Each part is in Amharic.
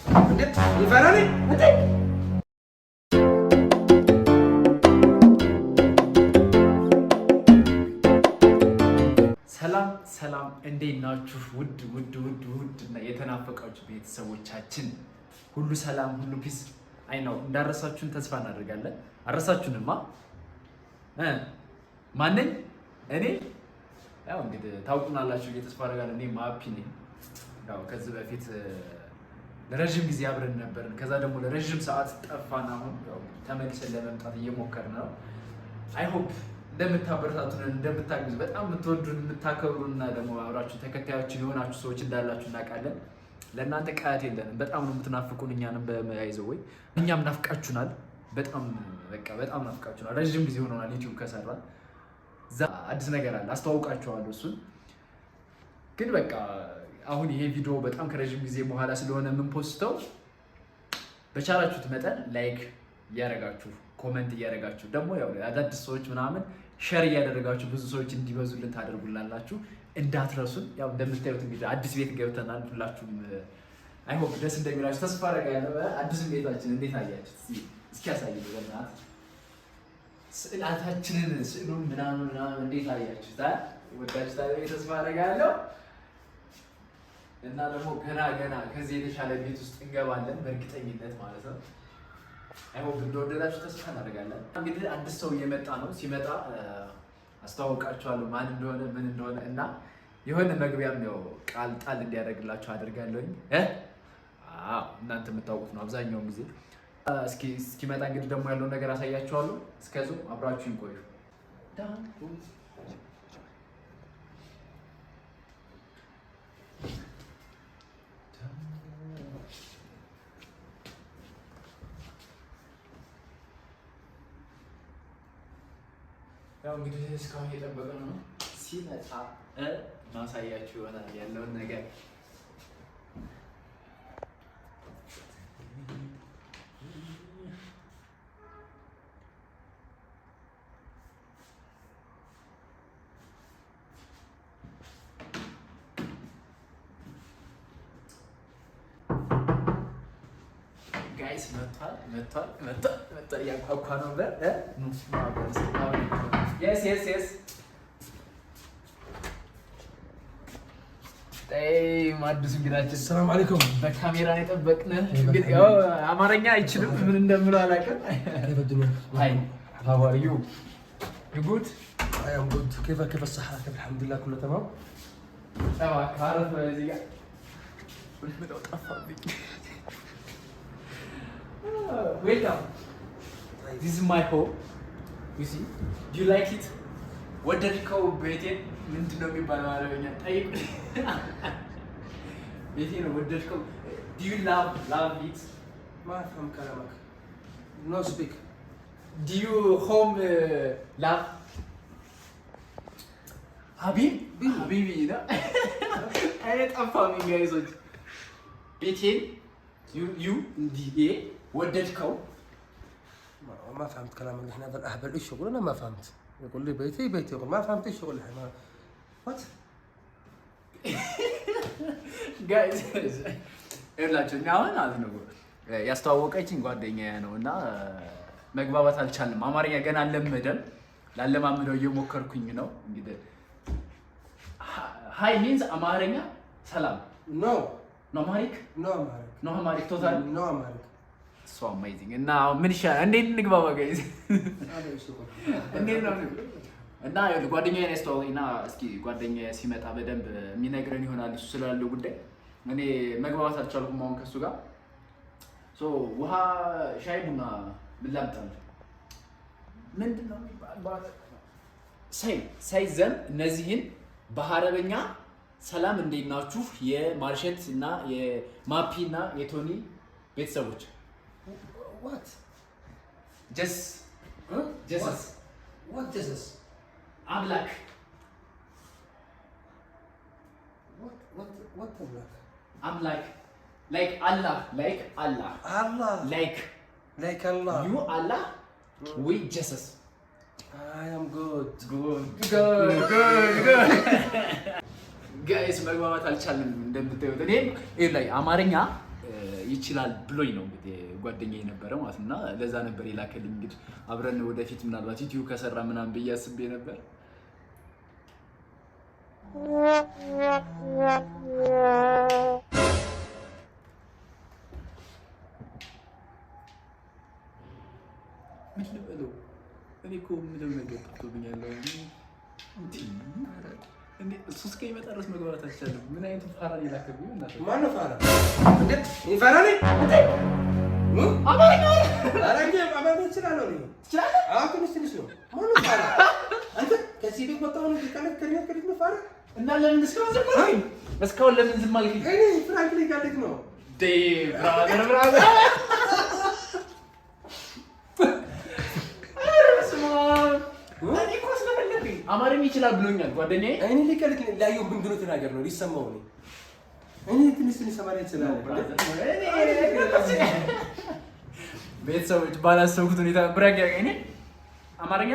ሰላም እንዴት ናችሁ? ውድ እና የተናፈቃችሁ ቤተሰቦቻችን ሁሉ ሰላም፣ ሁሉ ፒስ። አይ ነው እንዳረሳችሁን ተስፋ እናደርጋለን። አረሳችሁንማ ማንኝ እኔ ያው እንግዲህ ታውቁናላችሁ ተስፋ አደርጋለሁ። እኔ ማፒ ነኝ። ያው ከዚህ በፊት ለረጅም ጊዜ አብረን ነበርን። ከዛ ደግሞ ለረጅም ሰዓት ጠፋን። አሁን ያው ተመልሰን ለመምጣት እየሞከርን ነው። አይ ሆፕ እንደምታበረታቱን እንደምታግዙ በጣም የምትወዱን የምታከብሩና ደግሞ አብራችሁ ተከታዮችን የሆናችሁ ሰዎች እንዳላችሁ እናውቃለን። ለእናንተ ቃላት የለንም። በጣም ነው የምትናፍቁን። እኛንም በመያይዘው ወይ እኛም ናፍቃችሁናል። በጣም ናፍቃችሁናል። ረጅም ጊዜ ሆኖናል ዩቲዩብ ከሰራ። አዲስ ነገር አለ አስተዋውቃችኋለሁ። እሱን ግን በቃ አሁን ይሄ ቪዲዮ በጣም ከረጅም ጊዜ በኋላ ስለሆነ የምንፖስተው በቻላችሁት መጠን ላይክ እያደረጋችሁ ኮሜንት እያደረጋችሁ ደግሞ ያው አዳዲስ ሰዎች ምናምን ሼር እያደረጋችሁ ብዙ ሰዎች እንዲበዙልን ታደርጉላላችሁ። እንዳትረሱን። ያው እንደምታዩት እንግዲህ አዲስ ቤት ገብተናል። ሁላችሁም አይ ሆፕ ደስ እንደሚላችሁ ተስፋ አደርጋለሁ። አዲስ ቤታችን እንዴት አያችሁት? እስኪ ያሳየኝ በእናትህ ስዕላታችንን ስዕሉን ምናምን እንዴት አያችሁት? ወዳችሁት ተስፋ አደርጋለሁ። እና ደግሞ ገና ከዚህ የተሻለ ቤት ውስጥ እንገባለን በእርግጠኝነት ማለት ነው። አይ ሆፕ እንደወደዳችሁ ተስፋ እናደርጋለን። እንግዲህ አዲስ ሰው እየመጣ ነው። ሲመጣ አስተዋውቃችኋለሁ ማን እንደሆነ ምን እንደሆነ እና የሆነ መግቢያም ነው ቃል ጣል እንዲያደርግላችሁ አድርጋለሁኝ። እናንተ የምታውቁት ነው አብዛኛውን ጊዜ። እስኪመጣ እንግዲህ ደግሞ ያለውን ነገር አሳያችኋለሁ። እስከዚያው አብራችሁን ቆዩ። ያው እንግዲህ እስካሁን እየጠበቅን ነው። ሲመጣ ማሳያችሁ ይሆናል ያለውን ነገር። ጋይስ መጥቷል። ያንኳኳ ነው በር Yes. ማድስ እንግዳችን ሰላም አለይኩም። በካሜራ ነው የጠበቅነህ። እንግዲህ ያው አማርኛ አይችልም ምን እንደምለው አላውቅም። ሃይ how are you? You good? I am good. كيف الصحة؟ كيف الحمد لله كله تمام؟ تمام. عارف እዚህ ጋር ምን ጠፋብኝ። Welcome. This is my home. You see? Do you like it? ወደድከው? ቤቴን ምንድን ነው የሚባለው አረበኛ ጠይቅ። ቤቴን ወደድከው? Do you love it? ما أفهم كلامك. No speak. Do you home love? حبيبي ده. أنا أفهم إنجليزي. ቤቴን you ወደድከው? ما فهمت كلامك. احنا هذا الاهبل ايش يقول؟ انا ما فهمت. يقول لي بيتي يقول ما فهمت ايش يقول. احنا وات ጋይስ እላችሁ አሁን አዝነው ያስተዋወቀችኝ ጓደኛዬ ነው እና መግባባት አልቻልንም። አማርኛ ገና አልለመደም። ላለማምደው እየሞከርኩኝ ነው። እንግዲህ ሃይ ሚንስ አማርኛ ሰላም ኖ አማሪክ ቶታል ኖ አማሪክ so amazing እና ምን ይሻላል? እንዴት እንግባባ ጋይስ? እንዴት ነው? እና ጓደኛዬ ነው ያስተዋወቀኝና እስኪ ጓደኛዬ ሲመጣ በደንብ የሚነግረን ይሆናል እሱ ስላለው ጉዳይ። እኔ መግባባት አልቻልኩም አሁን ከሱ ጋር። ውሃ ሻይ ቡና ምን ላምጣልህ? ምንድን ነው የሚባል ሳይዘን እነዚህን በአረበኛ ሰላም እንዴት ናችሁ የማርሸት እና የማፒ እና የቶኒ ቤተሰቦች What? Jesus. What Jesus? Ablak. What Ablak? Ablak. Like Allah. Allah. Like Allah. You Allah. We Jesus. I am good. Guys, መግባባት አልቻልንም እንደምታዩት። እኔ ላይ አማርኛ ይችላል ብሎኝ ነው እንግዲህ ጓደኛዬ ነበረ ማለት ነው። እና ለዛ ነበር የላከልኝ። እንግዲህ አብረን ወደፊት ምናልባት ዩቲዩብ ከሰራ ምናምን ብዬ አስቤ ነበር። ምን ልበለው? እኔ እኮ ምንም ነገር ጠፍቶብኛል። እሱ እስከሚመጣ ድረስ መግባት አልቻለም። ምን አይነት ፋራ ላከብኝ? ማነው ፋራ? እንዴት ፋራ ነኝ? አማርኛ አማርኛ እችላለሁ። ትችላለህ? አዎ ትንሽ ነው። ማነው ፋራ? አንተ ከዚህ ቤት ወጣሁ ነው ከሪት ነው ፋራ? እና ለምን እስካሁን ዝም አልከኝ? እስካሁን ለምን ዝም አልከኝ? እኔ ፍራንክ ላይ ጋለክ ነው ብራዘር አማርኛ ይችላል ብሎኛል ጓደኛዬ። እኔ ሊቀልክ ላየው ብንድሮ ተናገር ነው ሊሰማው ነው። እኔ ትንሽ ሰማሪያ ይችላል። ቤተሰቦች ባላሰብኩት ሁኔታ ብራግ እኔ አማርኛ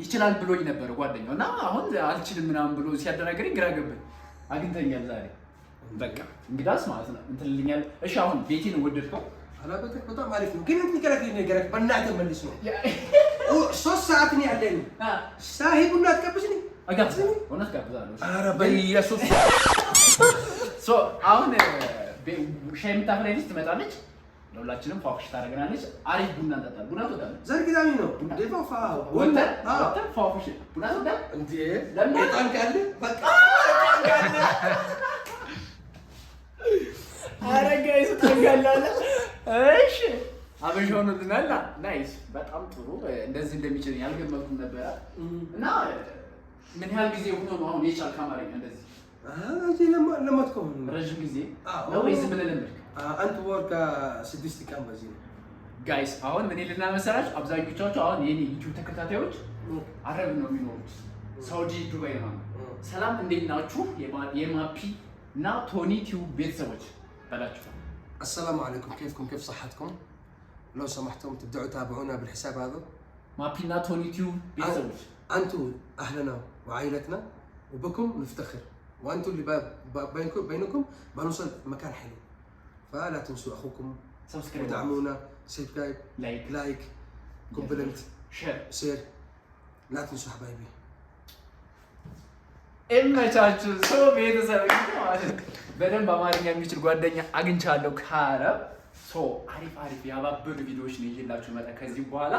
ይችላል ብሎኝ ነበር ጓደኛው እና አሁን አልችልም ምናምን ብሎ ሲያደናገረኝ ግራ ገባኝ። አግኝተኛል ዛሬ በቃ እንግዳስ ማለት ነው እንትን ልኛል። እሺ አሁን ቤቴን ወደድከው? አላበተክ በጣም አሪፍ ነው። ግን እንትከረክ ነገረክ በእናትህ መልስ ነው 3 ሰዓት ነው ያለኝ። ሻሂ ቡና ትቀብስኝ? አጋብዛለሁ፣ እውነት ጋብዛለሁ። ኧረ በኢየሱስ አሁን ሻይ የምታፈላኝ ልጅ ትመጣለች፣ ለሁላችንም ፏፍሽ ታደርገናለች። አሪፍ ቡና እንጠጣለን። ቡና ትወዳለህ? ዘርግዛሚ ነው ዴፋፋ ወተን ፏፍሽ ቡና ትወዳለህ እንዴ? ለምን ታንቃለ? በቃ ታንቃለ። ኧረ ጋይስ ታንቃለህ። እሺ አበሻው ነው ልናላ። ናይስ፣ በጣም ጥሩ። እንደዚህ እንደሚችል ያልገመትኩም ነበር። እና ምን ያህል ጊዜ ሆኖ ነው አሁን የቻልክ አማርኛ እንደዚህ? አንቺ ለማትቆም ረጅም ጊዜ ነው ወይስ ምን ለምድክ? አንተ ወርካ 6 ቀን በዚህ ነው ጋይስ። አሁን ምን ይልና መሰላችሁ አብዛኞቻችሁ አሁን የኔ ዩቲዩብ ተከታታዮች አረብ ነው የሚኖሩት፣ ሳውዲ ዱባይ ነው። ሰላም እንዴት ናችሁ? የማፒ እና ቶኒ ቲዩብ ቤተሰቦች በላችሁ። السلام عليكم، كيفكم؟ كيف صحتكم؟ لو سمحتم تبدأوا تابعونا بالحساب هذا. مابينا توني تيوب بيتزوج. أنتم أهلنا وعائلتنا وبكم نفتخر، وأنتم اللي بينكم بنوصل مكان حلو. فلا تنسوا أخوكم سبسكرايب ودعمونا، سبسكرايب لايك كومبلنت شير. لا تنسوا حبايبي. እመቻችሁ። ሰው ቤተሰብ ማለት በደንብ አማርኛ የሚችል ጓደኛ አግኝቻለሁ ከአረብ። አሪፍ ያባበሉ ቪዲዮዎች ነው ይዤላችሁ መጣ ከዚህ በኋላ።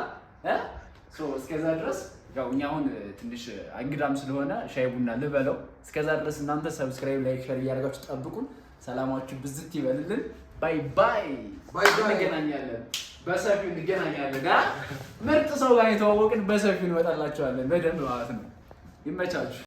እስከዛ ድረስ ያው እኛ አሁን ትንሽ እንግዳም ስለሆነ ሻይ ቡና ልበለው። እስከዛ ድረስ እናንተ ሰብስክራይብ፣ ላይክ፣ ሼር እያደረጋችሁ ጠብቁን። ሰላማችሁ ብዝት ይበልልን። ባይ ባይ። እንገናኛለን፣ በሰፊው እንገናኛለን። ምርጥ ሰው ጋር የተዋወቅን በሰፊው እንወጣላችኋለን በደንብ ማለት ነው። ይመቻችሁ።